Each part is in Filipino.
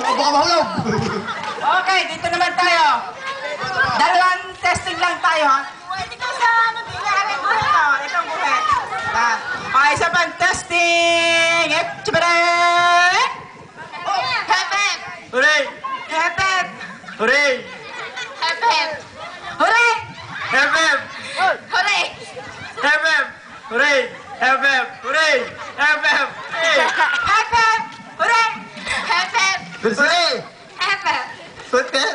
Baka mahulog. Okay, dito naman tayo. Dalawang testing lang tayo, ha? Pwede ka sa ano nangyari mo ito. Itong buhet. Okay, isa pang testing. Chibere! Hepep! Hooray! Hepep! Hooray! Hepep! Hooray! Hepep! Hooray! Hepep! Hooray! Hepep! Hooray! Hepep! Hepep! Hooray! Hepep! Hooray! Hepep! Hooray!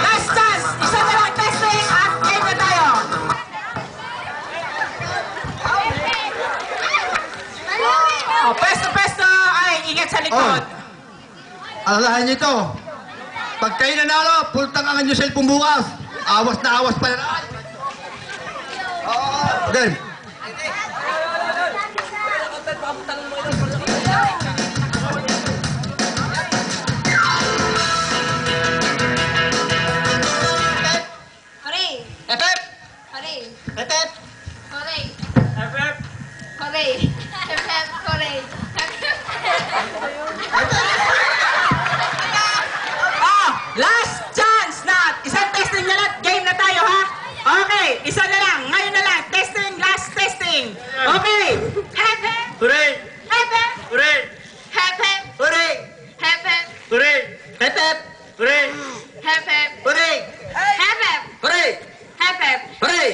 Last chance! Isa na lang testing at game na tayo. Oh, pesto! Ay, ingat sa likod. Alalahan niyo ito. Pag kayo nanalo, pultangan niyo cellphone bukas. Awas na awas pa na. Game. Hooray! Epep! Hooray! Epep! Hooray! Hepep! Hooray! Hepep! Hooray! Oh, last chance na. Isang testing na lang. Game na tayo, ha? Okay, isa na lang. Ngayon na lang. Testing, last testing. Okay. Hep, hep. Hooray! Hep, hep. Hooray! Hep, hep. Hooray! Hep, hep. Hooray! Epep! Hooray! Hep, hep. Hooray! Hep, hep. Hooray! Hep, hep. Hooray!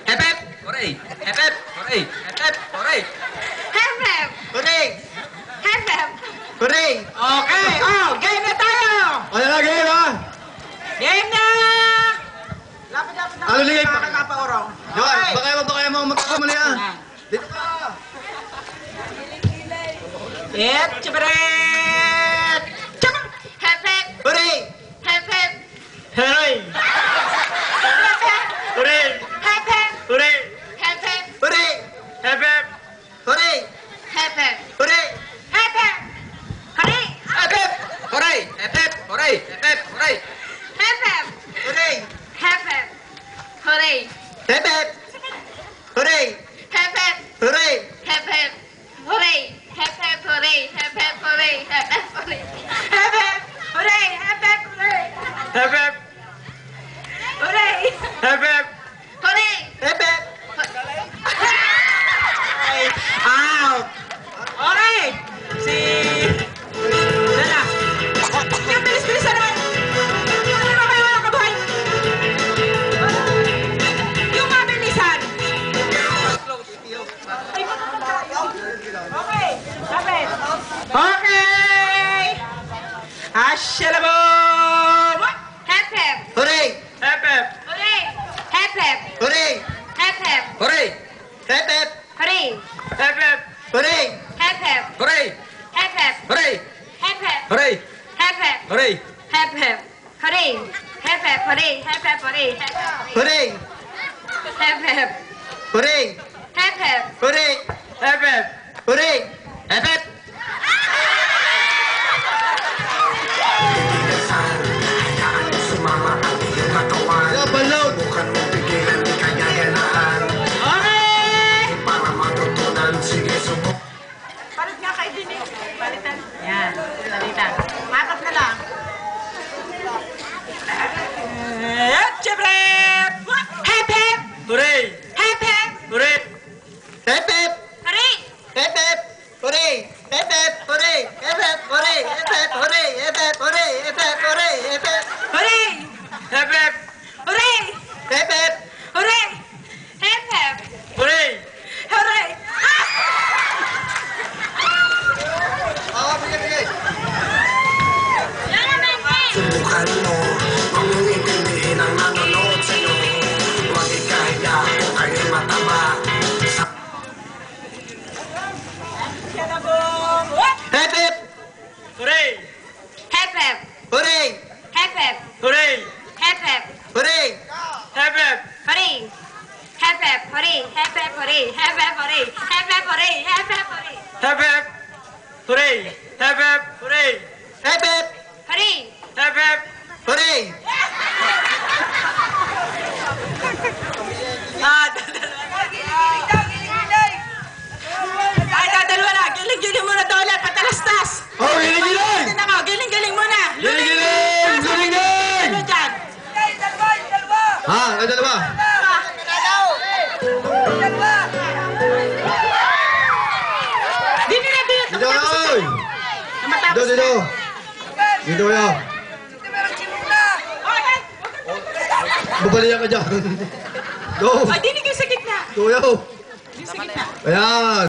Epep! Hooray! Epep! Hooray! Epep! Hooray! Hep, hep. Hooray! Hep, hep. Hooray! Okay, oh, game na tayo. Ano na game ha? Game na. Lapit-lapit na. Ano ligay pa? Nakapaurong. Joy, baka kayo magkakamali ha? Dito ka! Hep, chibret. Chama. Hep, hep. Hooray! Hep, hep. Hooray! Hep, hep. Hooray! Hep, hep. Hooray! Hep, hep. Hooray! Hepep! Hooray! Hep, hep. Hooray! Hep, hep. Hooray. Epep! Hooray! Epep! Hooray! Epep! Hooray! Hep, hep. Hooray! Hep, hep. Hooray. Epep! Hooray! Hep, hep. Hooray! Hep, hep. Hooray. Hep, hep. Hooray. Hep, hep. Hooray. Hep, hep. Hooray. Hep, hep. Hooray. Hep, hep. Hooray. Hepep! Hooray. Hepep! Hooray. Epep! Out. Okay. Si... Dala. Yung bilis-bilisan naman. Ano ba kayo mga kabahay? Yung mabilisan. Ay, okay. Lapit. Okay. Asyalabom. Hep, hep. Hooray! Hepep! Hooray. Hep, hep. Hooray! Hep, hep. Hooray! Epep! Hooray. Hepep! Hooray! Hep, hep. Hooray! Hep, hep. Hooray! Hep, hep. Hooray! Hep, hep. Hooray! Hep, hep. Hooray. Hep, hep. Hooray. Hep, hep. Hooray. Hep, hep. Hooray! Hep, hep. Hooray! Hep, hep. Hooray! Hepep! Hooray! Epep! Yo, balot! Bukan mo pigilan, di kanya ganaan. Okay! Para matutunan, sige subok. Palit nga kayo din eh. Palitan. Yan. Palitan. Makat na lang. Siyempre! Hep, hep! Hooray! Hep, hep! Hooray! Epep! Hooray! Epep! Hooray! Epep! Hooray! Epep! Hooray! Epep! Hooray! Epep! Hooray! Epep! Hooray! Epep! Hooray! Hepep! Hooray! Epep! Hooray! Hep, hep! Hooray! Hooray! Oo, bigay! Yan naman eh! Subukan mo, kung intindihin ang nanonood sa'yo. Huwag ikahiya kung kayo'y mataba. Siyalabom! What? Epep! Hooray! Hep, hep! Hooray! Hep, hep! Hooray! Hep, hep! Hooray! Hepep! Hooray! Hep, hep! Hooray! Hep, hep! Hooray! Hep, hep! Hooray! Hep, hep! Hooray! Hep, hep! Hooray! Hepep! Hooray! Hepep! Hooray! Epep! Hooray! Hepep! Hooray! Ha? Kayo dalawa. Dito na, dito. Dito, oy! Matapos Dito, dito. Dito kayo. Babalihan ka dyan. Go. Ay, dinig yung sa gitna. Go, yo. Yung sa gitna. Ayan.